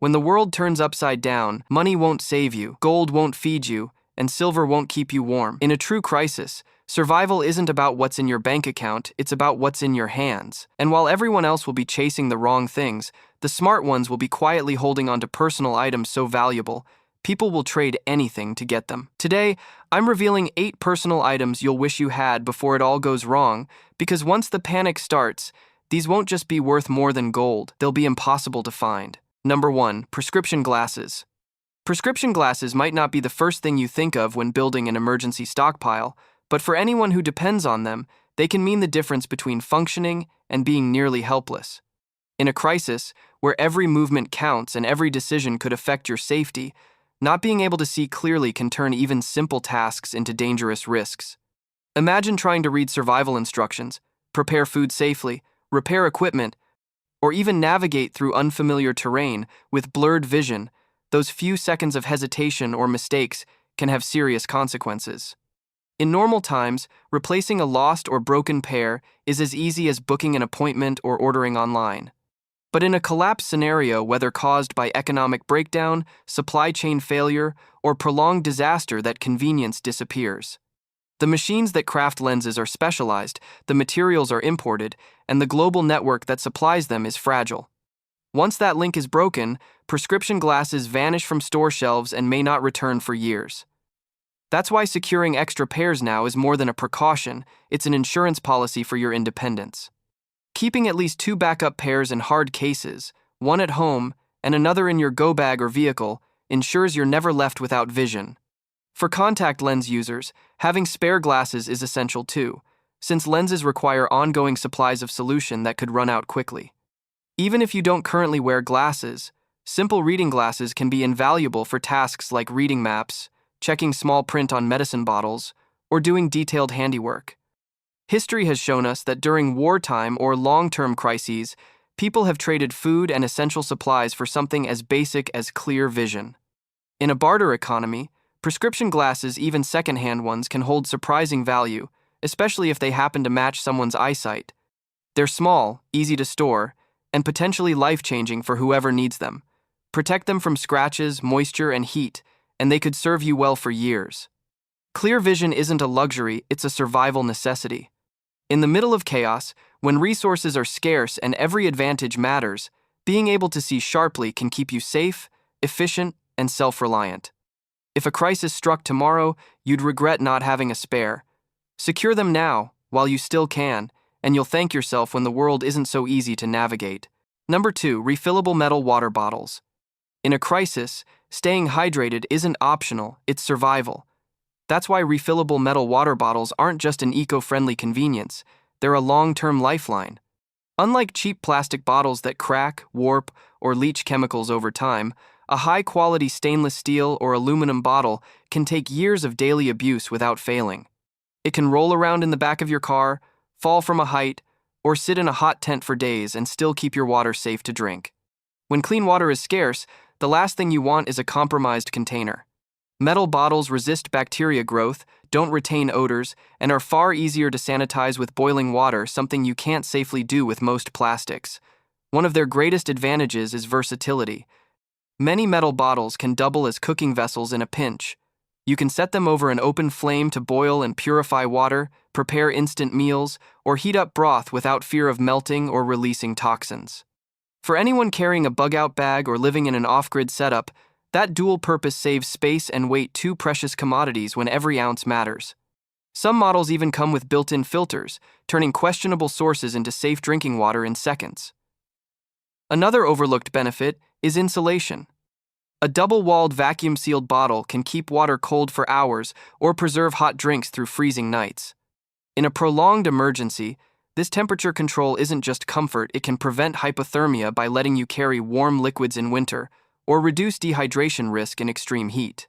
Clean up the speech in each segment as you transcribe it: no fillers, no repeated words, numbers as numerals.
When the world turns upside down, money won't save you, gold won't feed you, and silver won't keep you warm. In a true crisis, survival isn't about what's in your bank account, it's about what's in your hands. And while everyone else will be chasing the wrong things, the smart ones will be quietly holding onto personal items so valuable, people will trade anything to get them. Today, I'm revealing 8 personal items you'll wish you had before it all goes wrong, because once the panic starts, these won't just be worth more than gold, they'll be impossible to find. Number 1. Prescription glasses. Prescription glasses might not be the first thing you think of when building an emergency stockpile, but for anyone who depends on them, they can mean the difference between functioning and being nearly helpless. In a crisis, where every movement counts and every decision could affect your safety, not being able to see clearly can turn even simple tasks into dangerous risks. Imagine trying to read survival instructions, prepare food safely, repair equipment, or even navigate through unfamiliar terrain with blurred vision. Those few seconds of hesitation or mistakes can have serious consequences. In normal times, replacing a lost or broken pair is as easy as booking an appointment or ordering online. But in a collapse scenario, whether caused by economic breakdown, supply chain failure, or prolonged disaster, that convenience disappears. The machines that craft lenses are specialized, the materials are imported, and the global network that supplies them is fragile. Once that link is broken, prescription glasses vanish from store shelves and may not return for years. That's why securing extra pairs now is more than a precaution, it's an insurance policy for your independence. Keeping at least 2 backup pairs in hard cases, one at home and another in your go bag or vehicle, ensures you're never left without vision. For contact lens users, having spare glasses is essential too, since lenses require ongoing supplies of solution that could run out quickly. Even if you don't currently wear glasses, simple reading glasses can be invaluable for tasks like reading maps, checking small print on medicine bottles, or doing detailed handiwork. History has shown us that during wartime or long-term crises, people have traded food and essential supplies for something as basic as clear vision. In a barter economy, prescription glasses, even second-hand ones, can hold surprising value, especially if they happen to match someone's eyesight. They're small, easy to store, and potentially life-changing for whoever needs them. Protect them from scratches, moisture, and heat, and they could serve you well for years. Clear vision isn't a luxury, it's a survival necessity. In the middle of chaos, when resources are scarce and every advantage matters, being able to see sharply can keep you safe, efficient, and self-reliant. If a crisis struck tomorrow, you'd regret not having a spare. Secure them now, while you still can, and you'll thank yourself when the world isn't so easy to navigate. Number 2. Refillable metal water bottles. In a crisis, staying hydrated isn't optional, it's survival. That's why refillable metal water bottles aren't just an eco-friendly convenience, they're a long-term lifeline. Unlike cheap plastic bottles that crack, warp, or leach chemicals over time, a high-quality stainless steel or aluminum bottle can take years of daily abuse without failing. It can roll around in the back of your car, fall from a height, or sit in a hot tent for days and still keep your water safe to drink. When clean water is scarce, the last thing you want is a compromised container. Metal bottles resist bacteria growth, don't retain odors, and are far easier to sanitize with boiling water, something you can't safely do with most plastics. One of their greatest advantages is versatility. Many metal bottles can double as cooking vessels in a pinch. You can set them over an open flame to boil and purify water, prepare instant meals, or heat up broth without fear of melting or releasing toxins. For anyone carrying a bug-out bag or living in an off-grid setup, that dual purpose saves space and weight, 2 precious commodities when every ounce matters. Some models even come with built-in filters, turning questionable sources into safe drinking water in seconds. Another overlooked benefit is insulation. A double-walled vacuum-sealed bottle can keep water cold for hours or preserve hot drinks through freezing nights. In a prolonged emergency, this temperature control isn't just comfort, it can prevent hypothermia by letting you carry warm liquids in winter, or reduce dehydration risk in extreme heat.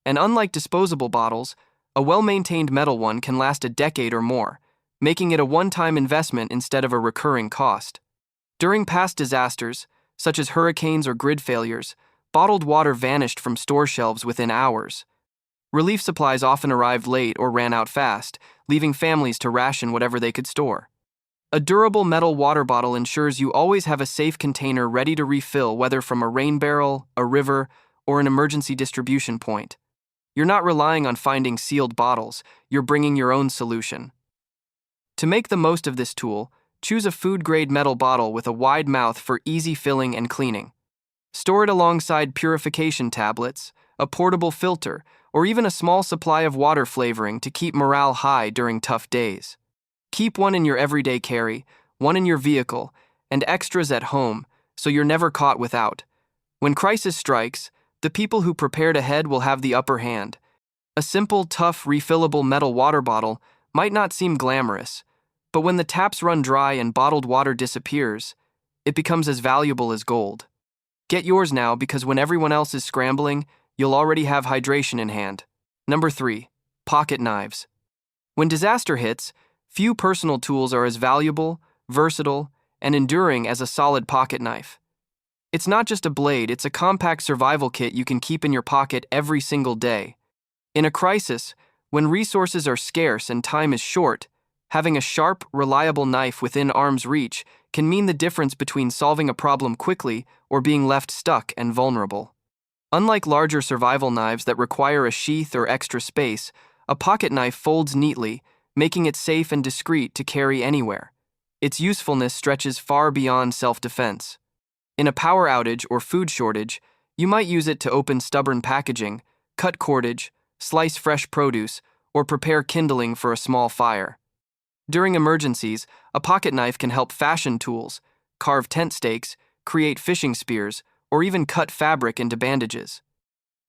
And unlike disposable bottles, a well-maintained metal one can last a decade or more, making it a one-time investment instead of a recurring cost. During past disasters, such as hurricanes or grid failures, bottled water vanished from store shelves within hours. Relief supplies often arrived late or ran out fast, leaving families to ration whatever they could store. A durable metal water bottle ensures you always have a safe container ready to refill, whether from a rain barrel, a river, or an emergency distribution point. You're not relying on finding sealed bottles, you're bringing your own solution. To make the most of this tool, choose a food-grade metal bottle with a wide mouth for easy filling and cleaning. Store it alongside purification tablets, a portable filter, or even a small supply of water flavoring to keep morale high during tough days. Keep one in your everyday carry, one in your vehicle, and extras at home so you're never caught without. When crisis strikes, the people who prepared ahead will have the upper hand. A simple, tough, refillable metal water bottle might not seem glamorous, but when the taps run dry and bottled water disappears, it becomes as valuable as gold. Get yours now, because when everyone else is scrambling, you'll already have hydration in hand. Number 3. Pocket knives. When disaster hits, few personal tools are as valuable, versatile, and enduring as a solid pocket knife. It's not just a blade, it's a compact survival kit you can keep in your pocket every single day. In a crisis, when resources are scarce and time is short, having a sharp, reliable knife within arm's reach can mean the difference between solving a problem quickly or being left stuck and vulnerable. Unlike larger survival knives that require a sheath or extra space, a pocket knife folds neatly, making it safe and discreet to carry anywhere. Its usefulness stretches far beyond self-defense. In a power outage or food shortage, you might use it to open stubborn packaging, cut cordage, slice fresh produce, or prepare kindling for a small fire. During emergencies, a pocket knife can help fashion tools, carve tent stakes, create fishing spears, or even cut fabric into bandages.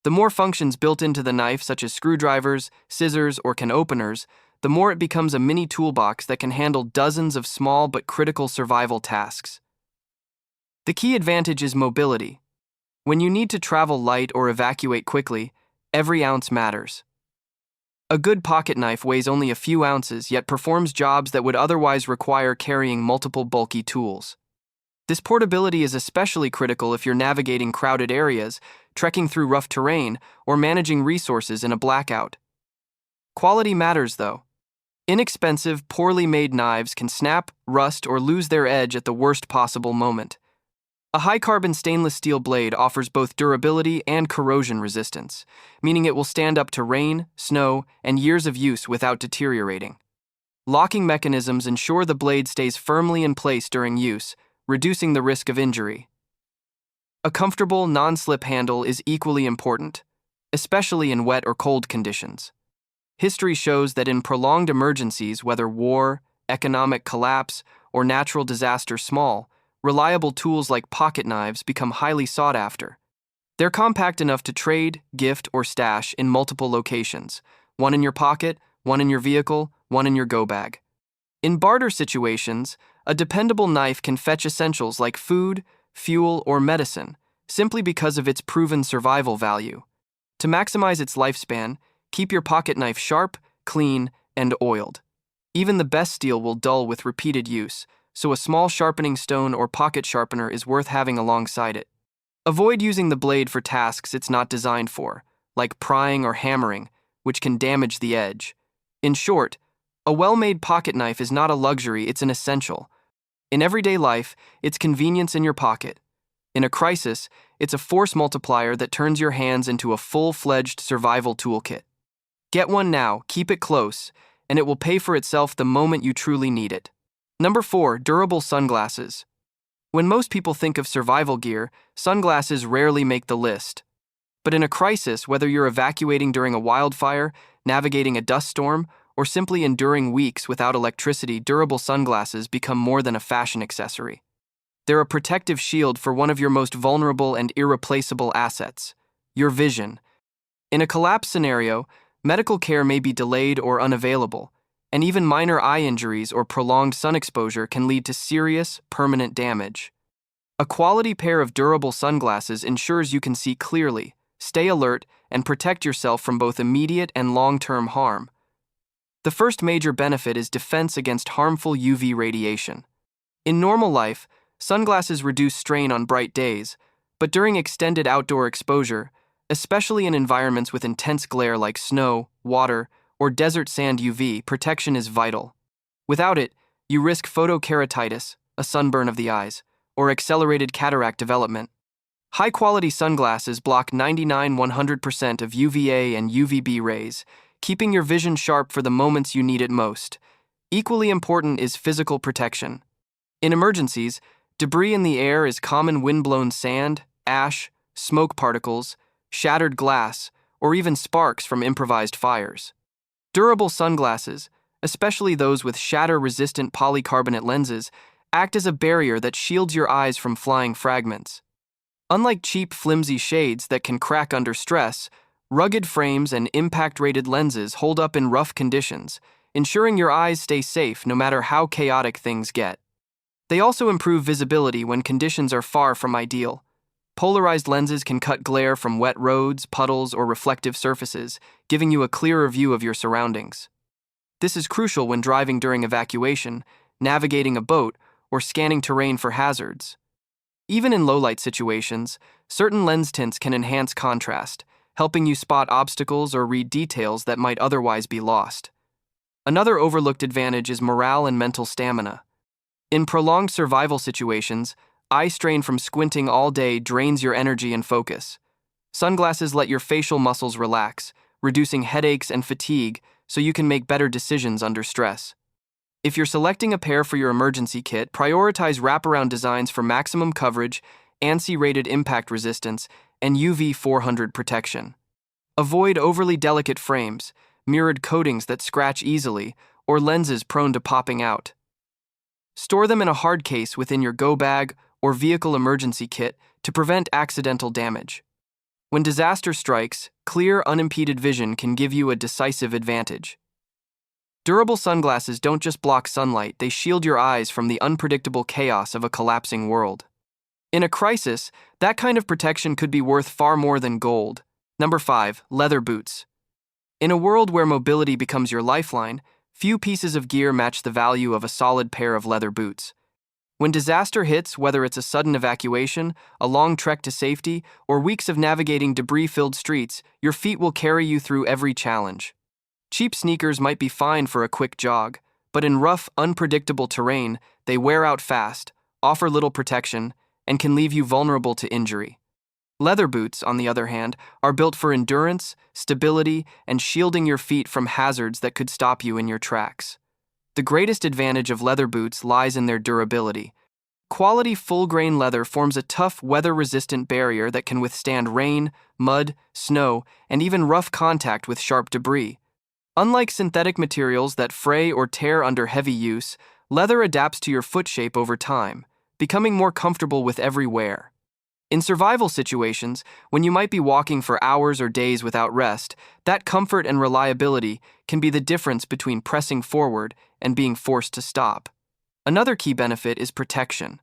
The more functions built into the knife, such as screwdrivers, scissors, or can openers, the more it becomes a mini toolbox that can handle dozens of small but critical survival tasks. The key advantage is mobility. When you need to travel light or evacuate quickly, every ounce matters. A good pocket knife weighs only a few ounces, yet performs jobs that would otherwise require carrying multiple bulky tools. This portability is especially critical if you're navigating crowded areas, trekking through rough terrain, or managing resources in a blackout. Quality matters, though. Inexpensive, poorly made knives can snap, rust, or lose their edge at the worst possible moment. A high-carbon stainless steel blade offers both durability and corrosion resistance, meaning it will stand up to rain, snow, and years of use without deteriorating. Locking mechanisms ensure the blade stays firmly in place during use, reducing the risk of injury. A comfortable, non-slip handle is equally important, especially in wet or cold conditions. History shows that in prolonged emergencies, whether war, economic collapse, or natural disaster small, reliable tools like pocket knives become highly sought after. They're compact enough to trade, gift, or stash in multiple locations, one in your pocket, one in your vehicle, one in your go bag. In barter situations, a dependable knife can fetch essentials like food, fuel, or medicine, simply because of its proven survival value. To maximize its lifespan, keep your pocket knife sharp, clean, and oiled. Even the best steel will dull with repeated use, so a small sharpening stone or pocket sharpener is worth having alongside it. Avoid using the blade for tasks it's not designed for, like prying or hammering, which can damage the edge. In short, a well-made pocket knife is not a luxury, it's an essential. In everyday life, it's convenience in your pocket. In a crisis, it's a force multiplier that turns your hands into a full-fledged survival toolkit. Get one now, keep it close, and it will pay for itself the moment you truly need it. Number 4, durable sunglasses. When most people think of survival gear, sunglasses rarely make the list. But in a crisis, whether you're evacuating during a wildfire, navigating a dust storm, or simply enduring weeks without electricity, durable sunglasses become more than a fashion accessory. They're a protective shield for one of your most vulnerable and irreplaceable assets, your vision. In a collapse scenario, medical care may be delayed or unavailable, and even minor eye injuries or prolonged sun exposure can lead to serious, permanent damage. A quality pair of durable sunglasses ensures you can see clearly, stay alert, and protect yourself from both immediate and long-term harm. The first major benefit is defense against harmful UV radiation. In normal life, sunglasses reduce strain on bright days, but during extended outdoor exposure, especially in environments with intense glare like snow, water, or desert sand, UV protection is vital. Without it, you risk photokeratitis, a sunburn of the eyes, or accelerated cataract development. High-quality sunglasses block 99–100% of UVA and UVB rays, keeping your vision sharp for the moments you need it most. Equally important is physical protection. In emergencies, debris in the air is common wind-blown sand, ash, smoke particles, shattered glass, or even sparks from improvised fires. Durable sunglasses, especially those with shatter-resistant polycarbonate lenses, act as a barrier that shields your eyes from flying fragments. Unlike cheap, flimsy shades that can crack under stress, rugged frames and impact-rated lenses hold up in rough conditions, ensuring your eyes stay safe no matter how chaotic things get. They also improve visibility when conditions are far from ideal. Polarized lenses can cut glare from wet roads, puddles, or reflective surfaces, giving you a clearer view of your surroundings. This is crucial when driving during evacuation, navigating a boat, or scanning terrain for hazards. Even in low-light situations, certain lens tints can enhance contrast, helping you spot obstacles or read details that might otherwise be lost. Another overlooked advantage is morale and mental stamina. In prolonged survival situations, eye strain from squinting all day drains your energy and focus. Sunglasses let your facial muscles relax, reducing headaches and fatigue so you can make better decisions under stress. If you're selecting a pair for your emergency kit, prioritize wraparound designs for maximum coverage, ANSI-rated impact resistance, and UV 400 protection. Avoid overly delicate frames, mirrored coatings that scratch easily, or lenses prone to popping out. Store them in a hard case within your go bag or vehicle emergency kit to prevent accidental damage. When disaster strikes, clear, unimpeded vision can give you a decisive advantage. Durable sunglasses don't just block sunlight, they shield your eyes from the unpredictable chaos of a collapsing world. In a crisis, that kind of protection could be worth far more than gold. Number 5. Leather boots. In a world where mobility becomes your lifeline, few pieces of gear match the value of a solid pair of leather boots. When disaster hits, whether it's a sudden evacuation, a long trek to safety, or weeks of navigating debris-filled streets, your feet will carry you through every challenge. Cheap sneakers might be fine for a quick jog, but in rough, unpredictable terrain, they wear out fast, offer little protection, and can leave you vulnerable to injury. Leather boots, on the other hand, are built for endurance, stability, and shielding your feet from hazards that could stop you in your tracks. The greatest advantage of leather boots lies in their durability. Quality full-grain leather forms a tough, weather-resistant barrier that can withstand rain, mud, snow, and even rough contact with sharp debris. Unlike synthetic materials that fray or tear under heavy use, leather adapts to your foot shape over time, becoming more comfortable with every wear. In survival situations, when you might be walking for hours or days without rest, that comfort and reliability can be the difference between pressing forward and being forced to stop. Another key benefit is protection.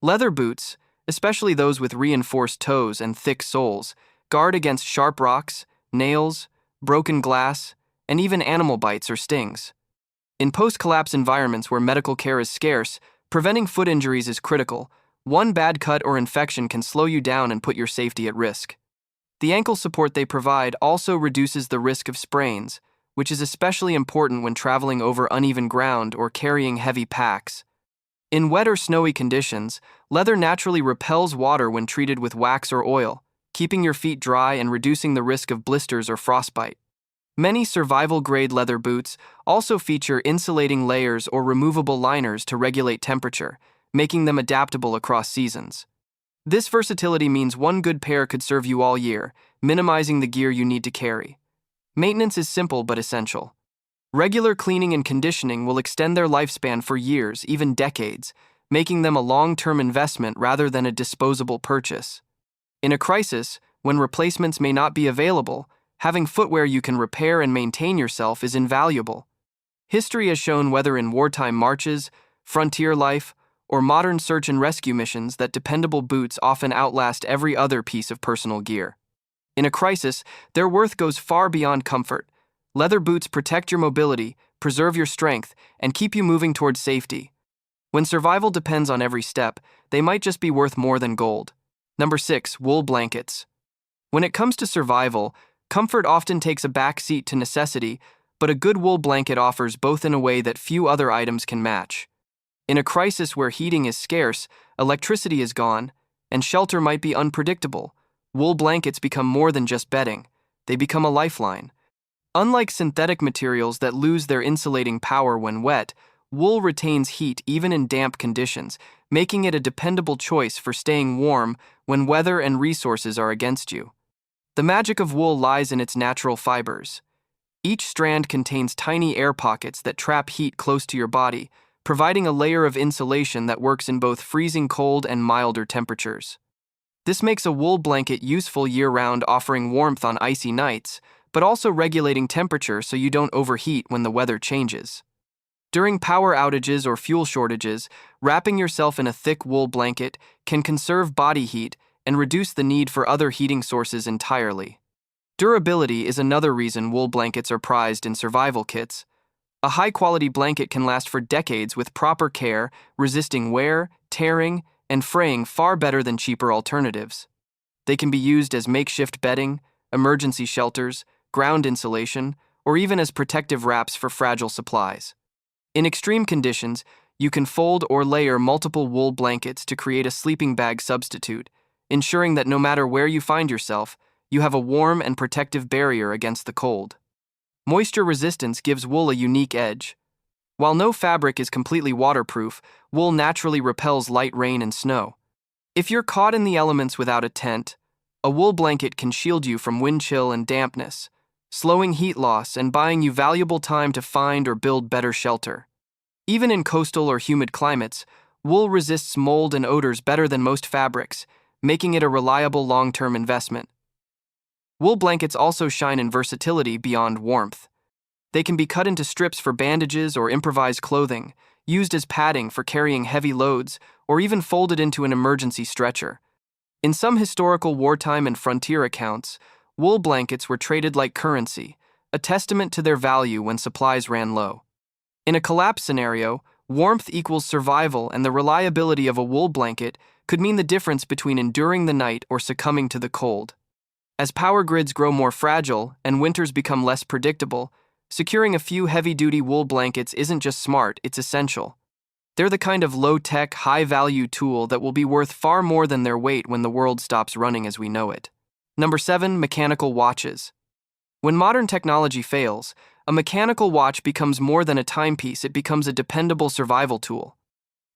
Leather boots, especially those with reinforced toes and thick soles, guard against sharp rocks, nails, broken glass, and even animal bites or stings. In post-collapse environments where medical care is scarce, preventing foot injuries is critical. One bad cut or infection can slow you down and put your safety at risk. The ankle support they provide also reduces the risk of sprains, which is especially important when traveling over uneven ground or carrying heavy packs. In wet or snowy conditions, leather naturally repels water when treated with wax or oil, keeping your feet dry and reducing the risk of blisters or frostbite. Many survival-grade leather boots also feature insulating layers or removable liners to regulate temperature, making them adaptable across seasons. This versatility means one good pair could serve you all year, minimizing the gear you need to carry. Maintenance is simple but essential. Regular cleaning and conditioning will extend their lifespan for years, even decades, making them a long-term investment rather than a disposable purchase. In a crisis, when replacements may not be available, having footwear you can repair and maintain yourself is invaluable. History has shown, whether in wartime marches, frontier life, or modern search and rescue missions, that dependable boots often outlast every other piece of personal gear. In a crisis, their worth goes far beyond comfort. Leather boots protect your mobility, preserve your strength, and keep you moving towards safety. When survival depends on every step, they might just be worth more than gold. Number 6. Wool blankets. When it comes to survival, comfort often takes a back seat to necessity, but a good wool blanket offers both in a way that few other items can match. In a crisis where heating is scarce, electricity is gone, and shelter might be unpredictable, wool blankets become more than just bedding. They become a lifeline. Unlike synthetic materials that lose their insulating power when wet, wool retains heat even in damp conditions, making it a dependable choice for staying warm when weather and resources are against you. The magic of wool lies in its natural fibers. Each strand contains tiny air pockets that trap heat close to your body, providing a layer of insulation that works in both freezing cold and milder temperatures. This makes a wool blanket useful year-round, offering warmth on icy nights, but also regulating temperature so you don't overheat when the weather changes. During power outages or fuel shortages, wrapping yourself in a thick wool blanket can conserve body heat and reduce the need for other heating sources entirely. Durability is another reason wool blankets are prized in survival kits. A high-quality blanket can last for decades with proper care, resisting wear, tearing, and fraying far better than cheaper alternatives. They can be used as makeshift bedding, emergency shelters, ground insulation, or even as protective wraps for fragile supplies. In extreme conditions, you can fold or layer multiple wool blankets to create a sleeping bag substitute, ensuring that no matter where you find yourself, you have a warm and protective barrier against the cold. Moisture resistance gives wool a unique edge. While no fabric is completely waterproof, wool naturally repels light rain and snow. If you're caught in the elements without a tent, a wool blanket can shield you from wind chill and dampness, slowing heat loss and buying you valuable time to find or build better shelter. Even in coastal or humid climates, wool resists mold and odors better than most fabrics, making it a reliable long-term investment. Wool blankets also shine in versatility beyond warmth. They can be cut into strips for bandages or improvised clothing, used as padding for carrying heavy loads, or even folded into an emergency stretcher. In some historical wartime and frontier accounts, wool blankets were traded like currency, a testament to their value when supplies ran low. In a collapse scenario, warmth equals survival, and the reliability of a wool blanket could mean the difference between enduring the night or succumbing to the cold. As power grids grow more fragile and winters become less predictable, securing a few heavy-duty wool blankets isn't just smart, it's essential. They're the kind of low-tech, high-value tool that will be worth far more than their weight when the world stops running as we know it. Number 7. Mechanical watches. When modern technology fails, a mechanical watch becomes more than a timepiece, it becomes a dependable survival tool.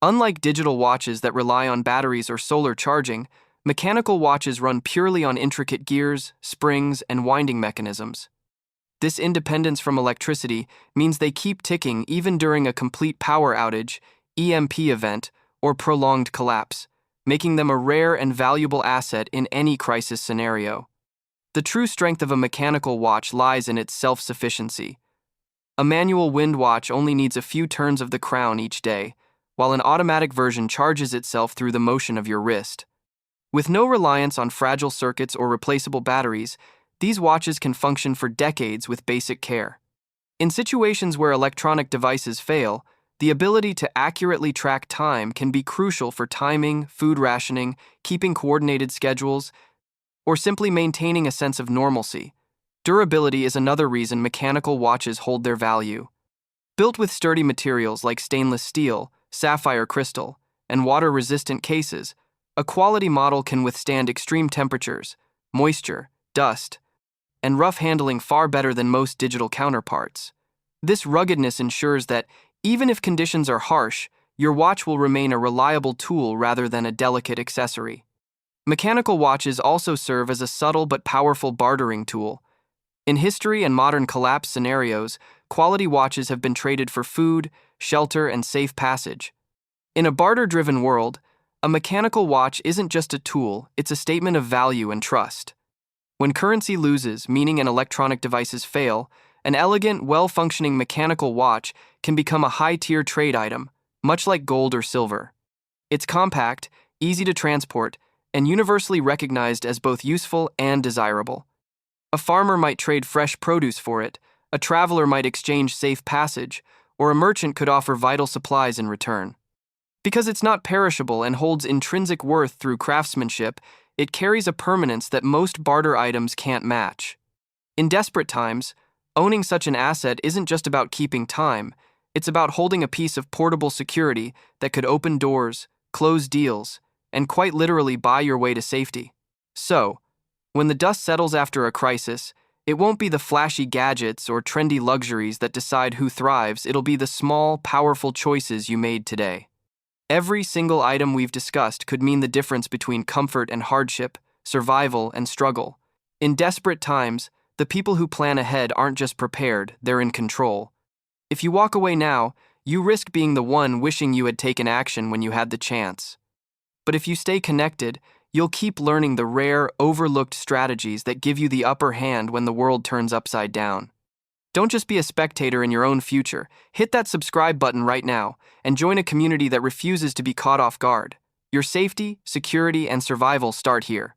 Unlike digital watches that rely on batteries or solar charging, mechanical watches run purely on intricate gears, springs, and winding mechanisms. This independence from electricity means they keep ticking even during a complete power outage, EMP event, or prolonged collapse, making them a rare and valuable asset in any crisis scenario. The true strength of a mechanical watch lies in its self-sufficiency. A manual wind watch only needs a few turns of the crown each day, while an automatic version charges itself through the motion of your wrist. With no reliance on fragile circuits or replaceable batteries, these watches can function for decades with basic care. In situations where electronic devices fail, the ability to accurately track time can be crucial for timing, food rationing, keeping coordinated schedules, or simply maintaining a sense of normalcy. Durability is another reason mechanical watches hold their value. Built with sturdy materials like stainless steel, sapphire crystal, and water-resistant cases, a quality model can withstand extreme temperatures, moisture, dust, and rough handling far better than most digital counterparts. This ruggedness ensures that, even if conditions are harsh, your watch will remain a reliable tool rather than a delicate accessory. Mechanical watches also serve as a subtle but powerful bartering tool. In history and modern collapse scenarios, quality watches have been traded for food, shelter, and safe passage. In a barter-driven world, a mechanical watch isn't just a tool, it's a statement of value and trust. When currency loses, meaning and electronic devices fail, an elegant, well-functioning mechanical watch can become a high-tier trade item, much like gold or silver. It's compact, easy to transport, and universally recognized as both useful and desirable. A farmer might trade fresh produce for it, a traveler might exchange safe passage, or a merchant could offer vital supplies in return. Because it's not perishable and holds intrinsic worth through craftsmanship, it carries a permanence that most barter items can't match. In desperate times, owning such an asset isn't just about keeping time, It's about holding a piece of portable security that could open doors, close deals, and quite literally buy your way to safety. So, when the dust settles after a crisis, it won't be the flashy gadgets or trendy luxuries that decide who thrives, it'll be the small, powerful choices you made today. Every single item we've discussed could mean the difference between comfort and hardship, survival and struggle. In desperate times, the people who plan ahead aren't just prepared, they're in control. If you walk away now, you risk being the one wishing you had taken action when you had the chance. But if you stay connected, you'll keep learning the rare, overlooked strategies that give you the upper hand when the world turns upside down. Don't just be a spectator in your own future. Hit that subscribe button right now and join a community that refuses to be caught off guard. Your safety, security, and survival start here.